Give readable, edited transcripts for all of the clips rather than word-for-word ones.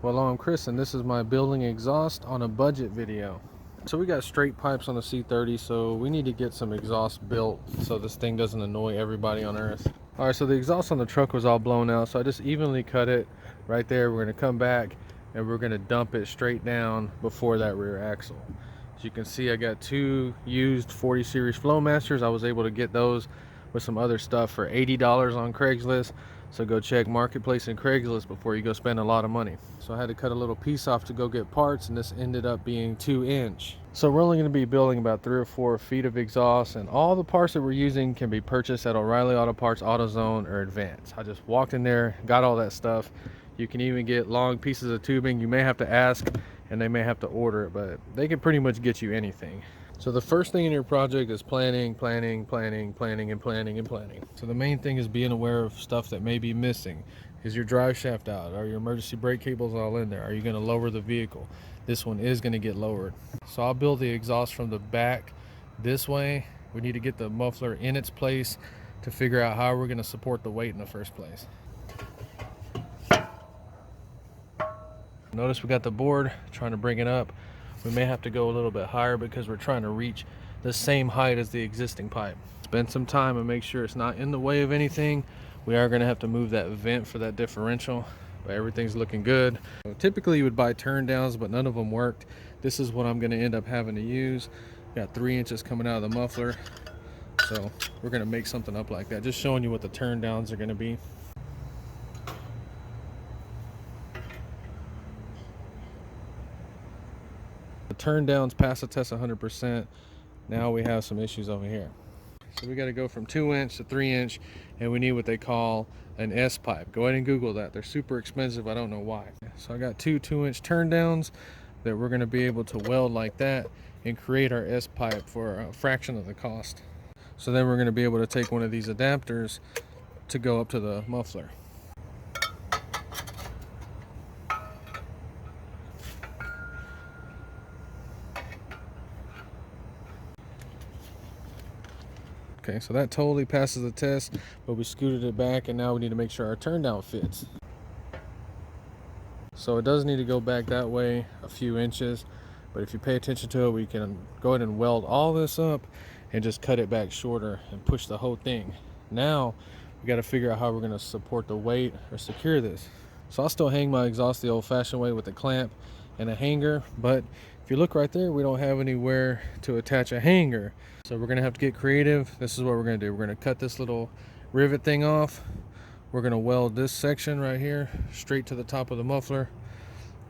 Well, I'm Chris, and this is my building exhaust on a budget video. So we got straight pipes on the C30, so we need to get some exhaust built so this thing doesn't annoy everybody on earth. All right, so the exhaust on the truck was all blown out, so I just evenly cut it right there. We're gonna come back and we're gonna dump it straight down before that rear axle. As you can see, I got two used 40 series FLOWMASTERs. I was able to get those with some other stuff for $80 on Craigslist. So go check Marketplace and Craigslist before you go spend a lot of money. So I had to cut a little piece off to go get parts, and this ended up being 2-inch. So we're only going to be building about 3 or 4 feet of exhaust, and all the parts that we're using can be purchased at O'Reilly Auto Parts, AutoZone, or Advance. I just walked in there, got all that stuff. You can even get long pieces of tubing. You may have to ask, and they may have to order it, but they can pretty much get you anything. So the first thing in your project is planning. So the main thing is being aware of stuff that may be missing. Is your drive shaft out? Are your emergency brake cables all in there? Are you going to lower the vehicle? This one is going to get lowered. So I'll build the exhaust from the back this way. We need to get the muffler in its place to figure out how we're going to support the weight in the first place. Notice we got the board trying to bring it up. We may have to go a little bit higher because we're trying to reach the same height as the existing pipe. Spend some time and make sure it's not in the way of anything. We are going to have to move that vent for that differential, but everything's looking good. So typically you would buy turn downs, but none of them worked. This is what I'm going to end up having to use. Got 3 inches coming out of the muffler, so we're going to make something up like that. Just showing you what the turn downs are going to be. The turn downs pass the test 100%. Now we have some issues over here. So we got to go from 2-inch to 3-inch, and we need what they call an S pipe. Go ahead and Google that. They're super expensive. I don't know why. So I got two 2-inch turn downs that we're going to be able to weld like that and create our S pipe for a fraction of the cost. So then we're going to be able to take one of these adapters to go up to the muffler. Okay, so that totally passes the test, but we scooted it back, and now we need to make sure our turn down fits. So it does need to go back that way a few inches, but if you pay attention to it, we can go ahead and weld all this up and just cut it back shorter and push the whole thing. Now we got to figure out how we're going to support the weight or secure this. So I'll still hang my exhaust the old-fashioned way with a clamp and a hanger, but if you look right there, we don't have anywhere to attach a hanger. So we're gonna have to get creative. This is what we're gonna do. We're gonna cut this little rivet thing off. We're gonna weld this section right here straight to the top of the muffler.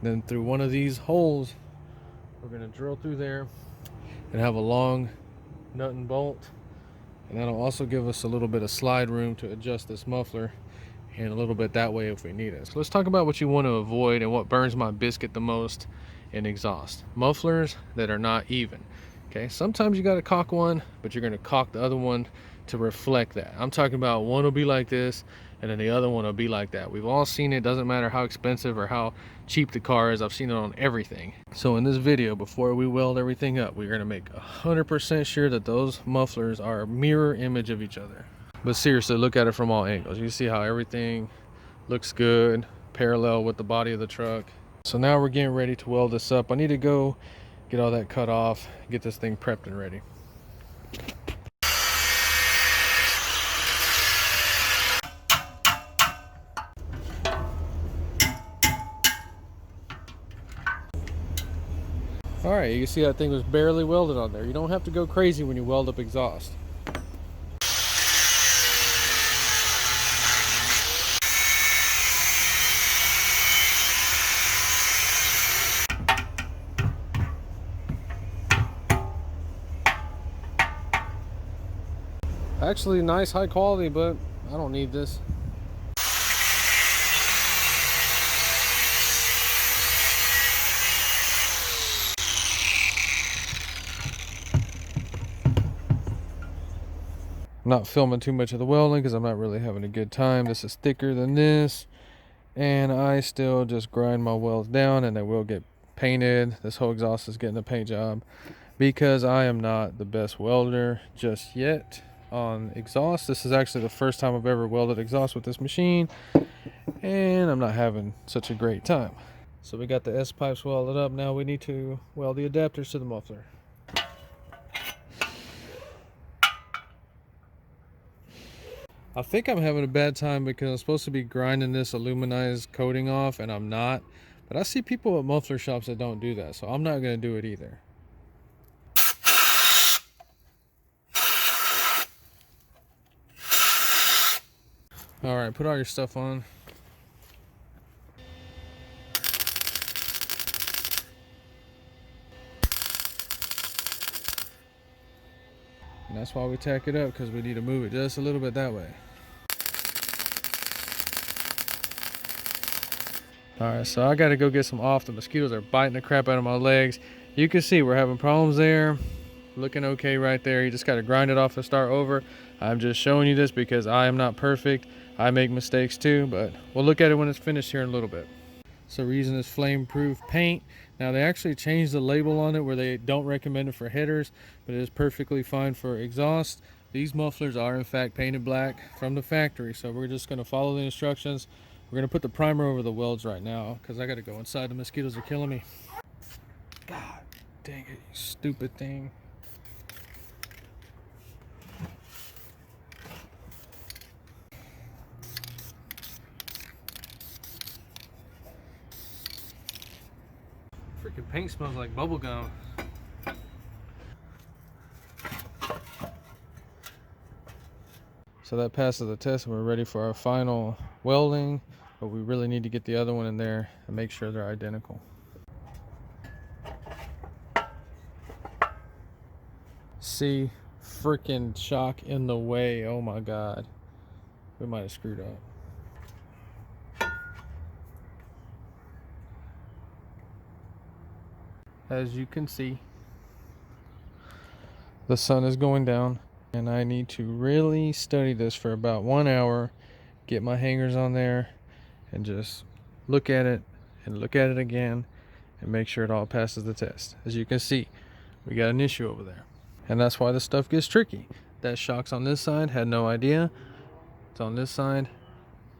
Then through one of these holes, we're gonna drill through there and have a long nut and bolt. And that'll also give us a little bit of slide room to adjust this muffler, and a little bit that way if we need it. So let's talk about what you want to avoid and what burns my biscuit the most in exhaust. Mufflers that are not even. Okay, sometimes you got to cock one, but you're going to cock the other one to reflect that. I'm talking about one will be like this, and then the other one will be like that. We've all seen it. Doesn't matter how expensive or how cheap the car is. I've seen it on everything. So in this video, before we weld everything up, we're going to make 100% sure that those mufflers are a mirror image of each other. But seriously, look at it from all angles. You see how everything looks good, parallel with the body of the truck. So now we're getting ready to weld this up. I need to go get all that cut off, get this thing prepped and ready. All right, you can see that thing was barely welded on there. You don't have to go crazy when you weld up exhaust. Actually nice, high quality, but I don't need this. I'm not filming too much of the welding because I'm not really having a good time. This is thicker than this, and I still just grind my welds down and they will get painted. This whole exhaust is getting a paint job because I am not the best welder just yet on exhaust. This is actually the first time I've ever welded exhaust with this machine, and I'm not having such a great time. So we got the S pipes welded up. Now we need to weld the adapters to the muffler. I think I'm having a bad time because I'm supposed to be grinding this aluminized coating off and I'm not. But I see people at muffler shops that don't do that, so I'm not going to do it either. Alright, put all your stuff on. And that's why we tack it up, because we need to move it just a little bit that way. Alright, so I gotta go get some off. The mosquitoes are biting the crap out of my legs. You can see we're having problems there. Looking okay right there. You just gotta grind it off and start over. I'm just showing you this because I am not perfect. I make mistakes too, but we'll look at it when it's finished here in a little bit. So we're using this flame-proof paint. Now they actually changed the label on it where they don't recommend it for headers, but it is perfectly fine for exhaust. These mufflers are in fact painted black from the factory, so we're just gonna follow the instructions. We're gonna put the primer over the welds right now because I gotta go inside. The mosquitoes are killing me. God dang it, you stupid thing. Freaking paint smells like bubble gum. So that passes the test and we're ready for our final welding, but we really need to get the other one in there and make sure they're identical. See, freaking shock in the way. Oh my God. We might have screwed up. As you can see, the sun is going down and I need to really study this for about 1 hour, get my hangers on there and just look at it and look at it again and make sure it all passes the test. As you can see, we got an issue over there. And that's why this stuff gets tricky. That shock's on this side, had no idea. It's on this side.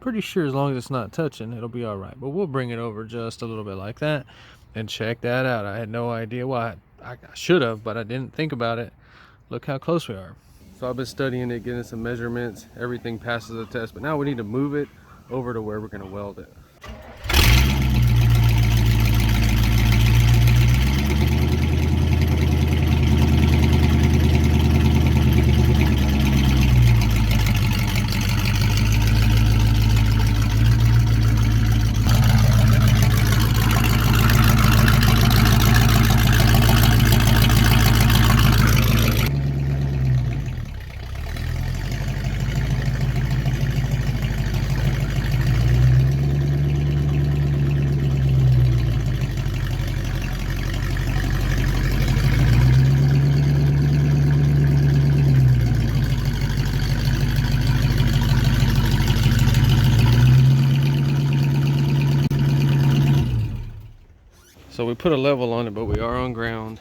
Pretty sure as long as it's not touching, it'll be all right. But we'll bring it over just a little bit like that and check that out. I had no idea. Well, I should have, but I didn't think about it. Look how close we are. So I've been studying it, getting some measurements. Everything passes the test, but now we need to move it over to where we're gonna weld it. So we put a level on it, but we are on ground.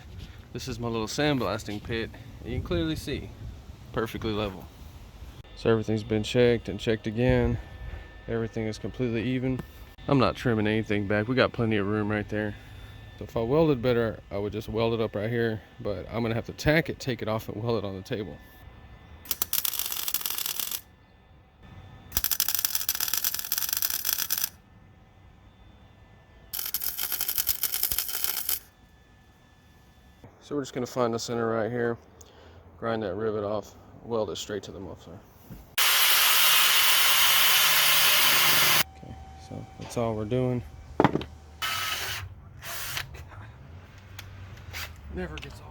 This is my little sandblasting pit. You can clearly see, perfectly level. So everything's been checked and checked again. Everything is completely even. I'm not trimming anything back. We got plenty of room right there. So if I welded better, I would just weld it up right here, but I'm gonna have to tack it, take it off and weld it on the table. So we're just gonna find the center right here, grind that rivet off, weld it straight to the muffler. Okay, so that's all we're doing. Never gets old.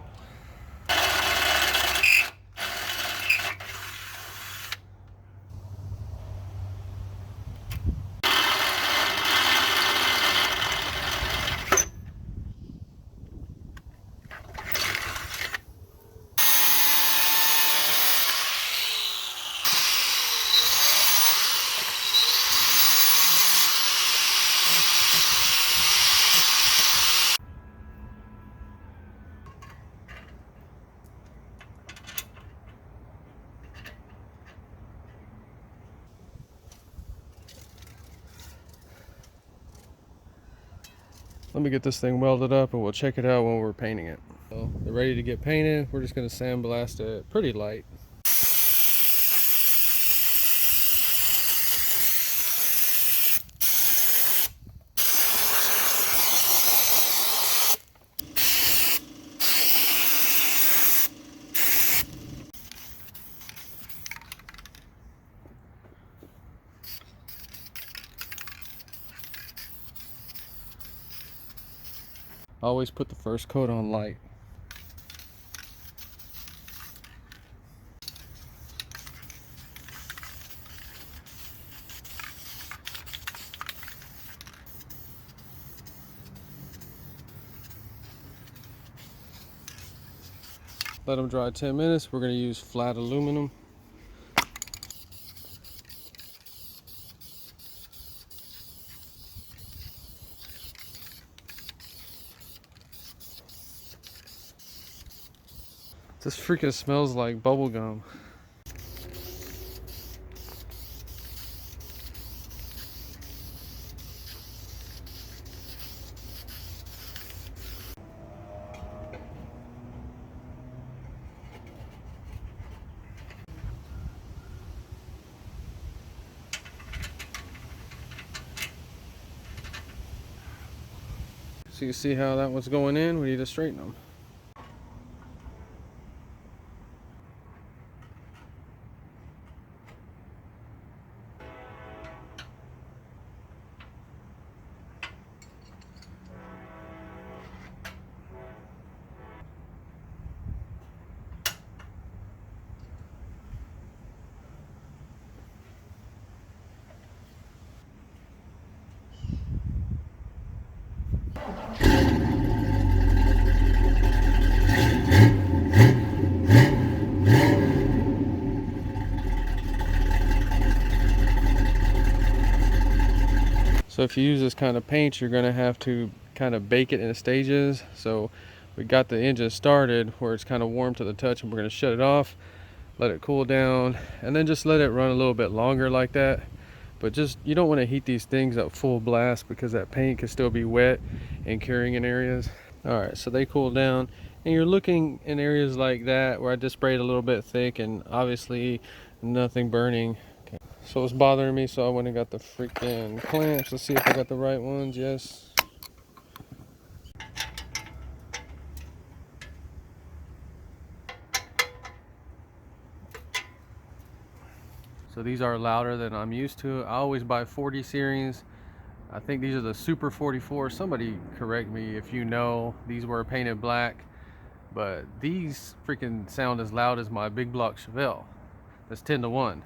Let me get this thing welded up and we'll check it out when we're painting it. So they're ready to get painted. We're just going to sandblast it pretty light. Always put the first coat on light. Let them dry 10 minutes. We're going to use flat aluminum. This freaking smells like bubble gum. So you see how that one's going in? We need to straighten them. So if you use this kind of paint, you're going to have to kind of bake it in stages. So we got the engine started where it's kind of warm to the touch, and we're going to shut it off, let it cool down, and then just let it run a little bit longer like that. But just, you don't want to heat these things up full blast because that paint can still be wet and curing in areas. All right, so they cool down, and you're looking in areas like that where I just sprayed a little bit thick and obviously nothing burning. Okay. So it was bothering me, so I went and got the freaking clamps. Let's see if I got the right ones. Yes. So these are louder than I'm used to. I always buy 40 series. I think these are the Super 44. Somebody correct me if you know. These were painted black, but these freaking sound as loud as my big block Chevelle. That's 10-1.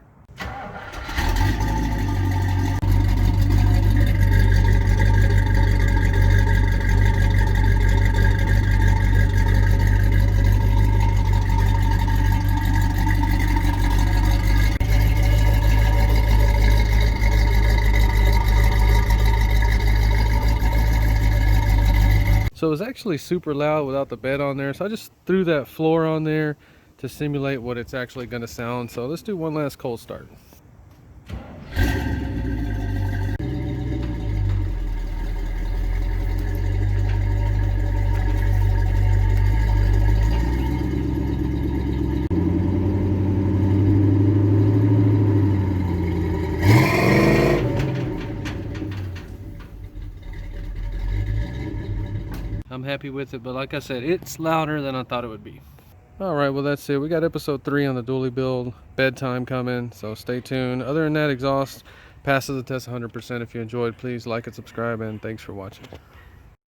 So it was actually super loud without the bed on there, so I just threw that floor on there to simulate what it's actually going to sound. So let's do one last cold start. I'm happy with it, but like I said, it's louder than I thought it would be. All right, well, that's it. We got episode 3 on the dually build. Bedtime coming, so stay tuned. Other than that, exhaust passes the test 100%. If you enjoyed, please like and subscribe, and thanks for watching.